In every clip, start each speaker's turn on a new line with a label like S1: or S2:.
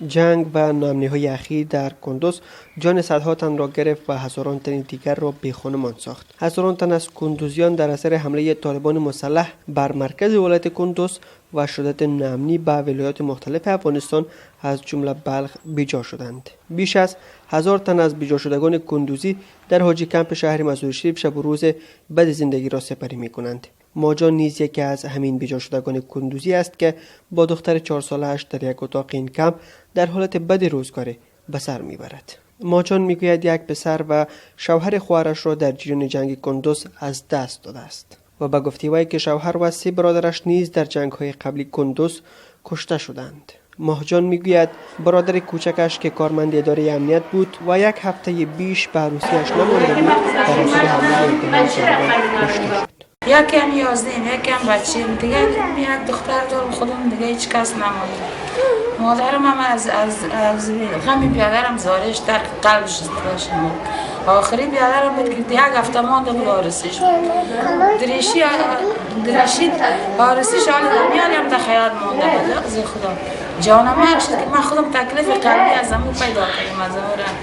S1: جنگ و ناامنی‌های اخیر در کندوز جان صدها تن را گرفت و هزاران تن دیگر را بی‌خانمان ساخت. هزاران تن از کندوزیان در اثر حمله طالبان مسلح بر مرکز ولایت کندوز و شدت ناامنی به ولایات مختلف افغانستان از جمله بلخ بیجا شدند. بیش از 1000 تن از بیجا شدگان کندوزی در حاجی کمپ شهر مزار شریف شب و روز بد زندگی را سپری می‌کنند. ماجان نیز یکی از همین بیجا شدگان کندوزی است که با دختر 4 ساله‌اش در یک اتاق این کمپ در حالت بد روزگار به سر میبرد. ماجان میگوید یک پسر و شوهر خواهرش را در جریان جنگ کندوز از دست داده است و به گفته وی که شوهر و 3 برادرش نیز در جنگ‌های قبلی کندوز کشته شدند. ماهجان میگوید برادر کوچکش که کارمند اداره امنیت بود و یک هفته بیش به عروسیش نمانده بود در اثر حمله طالبان کشته شد.
S2: یکم 11 یکم بچه دیگه یک دختر دارم خودم دیگه هیچ کس نمونده. مادرم هم از غم بیادرم زارش در قلبش داشت. آخری بیادرم بود که یک هفته مانده بود آرسیش. دریشی آرسیش حال دمیانی هم در خیال مانده بود. از خدا جانم هر شد که من خودم تکلیف قلبی از امو پیدا کردم از امورم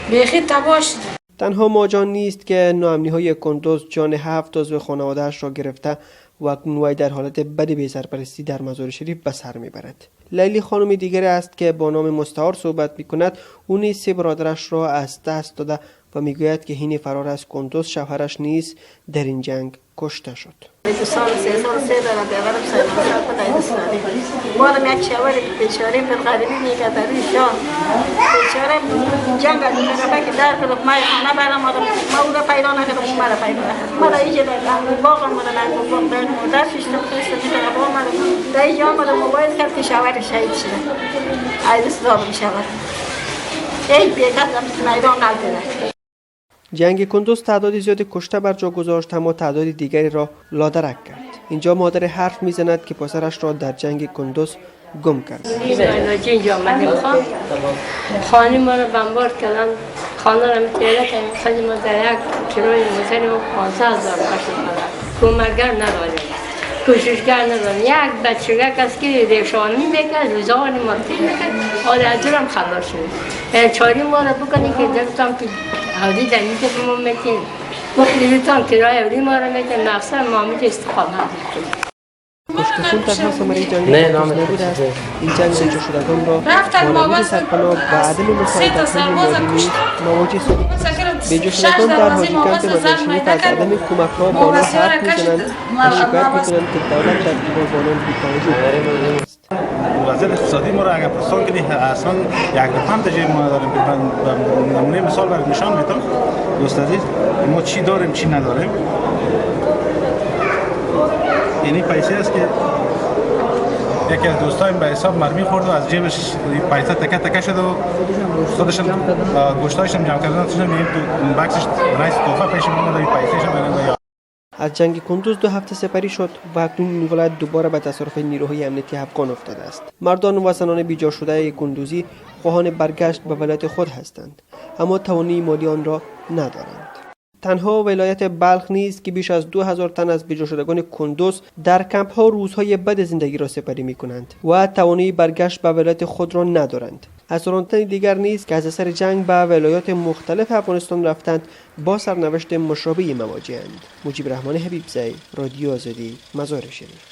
S2: بیخی تباه شد.
S1: تنها ماجان نیست که ناامنی‌های کندوز جان 7 عضو خانواده‌اش را گرفته و اکنون وی در حالت بد بی‌سرپرستی در مزار شریف به سر میبرد. لیلی خانم دیگری است که با نام مستعار صحبت میکند. او نیز 3 برادرش را از دست داده و میگوید که حین فرار از کندوز شوهرش نیز در این جنگ کشته شد.
S3: 2 سال 3 سال 3 دارم بیاورم سایمان خود ایدستانی بارم یک شوهر که بیچاره به غریبی میگه در ایشان بیچاره جنگ از میگه که در کلوب مای خانه برم ما او را پیدا نکردم ما را پیدا نکردم ما را ایجا در باغ ما را نگو باغ در مدر ششتم خیستم میتونه با ما را در ایجا ما را موبایل کرد که شوهر شهید شده ایدستانی شوهر یک بیگت هم میدان نلده.
S1: جنگ کندوز تعداد زیاد کشته بر جا گذاشت اما تعداد دیگری را لادرک کرد. اینجا مادر حرف میزند که پسرش را در جنگ کندوز گم کرد.
S4: اینجا آمدیم خانه ما را بمبارد کردن، خانه را میتیره کردن، خیلی ما در یک کیلوی موزنی و 15,000 کمکگر نداریم، کوششگر نداریم. یک بچه کسی که ریشانی میکرد روزانی ما میکرد آدرجور هم خلاص شد. چاری ما را بکنی که دلتان که حالی دنی که به ما میکنیم لیتان کرای اولی ما را میکنیم مقصد ما میگه استقامت میکنیم.
S1: کشتخون تنها ثمره جنگ کندوز نبوده است. این جنگ بیجا شدگان را مانند سرپناه و عدم مساعدت‌های مالی نیز مواجه ساخت. بیجا شدگان در حاجی کمپ مزار شریف از عدم کمک‌ها با آنها حرف میزنند و شکایت میکنند که دولت در آنان بی‌توجه است.
S5: وضعیت اقتصادی ما را اگر پرسان کنی اصلا یک رقم تجربه ما نداریم که نمونه مثال برای نشان میتونم دوست عزیز ما چی داریم چی نداریم. یعنی پیسه است که یکی از دوستایم به حساب مرمی خورد و از جیبش پیسه تکه تکه شد و خودش گوشتایش هم جمع کردن می‌بینیم تو بکسش رئیس توفه پیش میاد و پیسه‌ش هم
S1: از جنگ کندوز 2 هفته سپری شد و اکنون این ولایت دوباره به تصرف نیروهای امنیتی افغان افتاده است. مردان و زنان بیجا شده کندوزی خواهان برگشت به ولایت خود هستند اما توانایی مالی آن را ندارند. تنها ولایت بلخ نیز که بیش از 2000 تن از بیجا شدگان کندوز در کمپ ها روزهای بد زندگی را سپری می کنند و توانایی برگشت به ولایت خود را ندارند. هزاران تن دیگر نیز که از اثر جنگ به ولایات مختلف افغانستان رفتند با سرنوشت مشابهی مواجه‌اند. مجیب رحمان حبیبزی، رادیو آزادی، مزار شریف.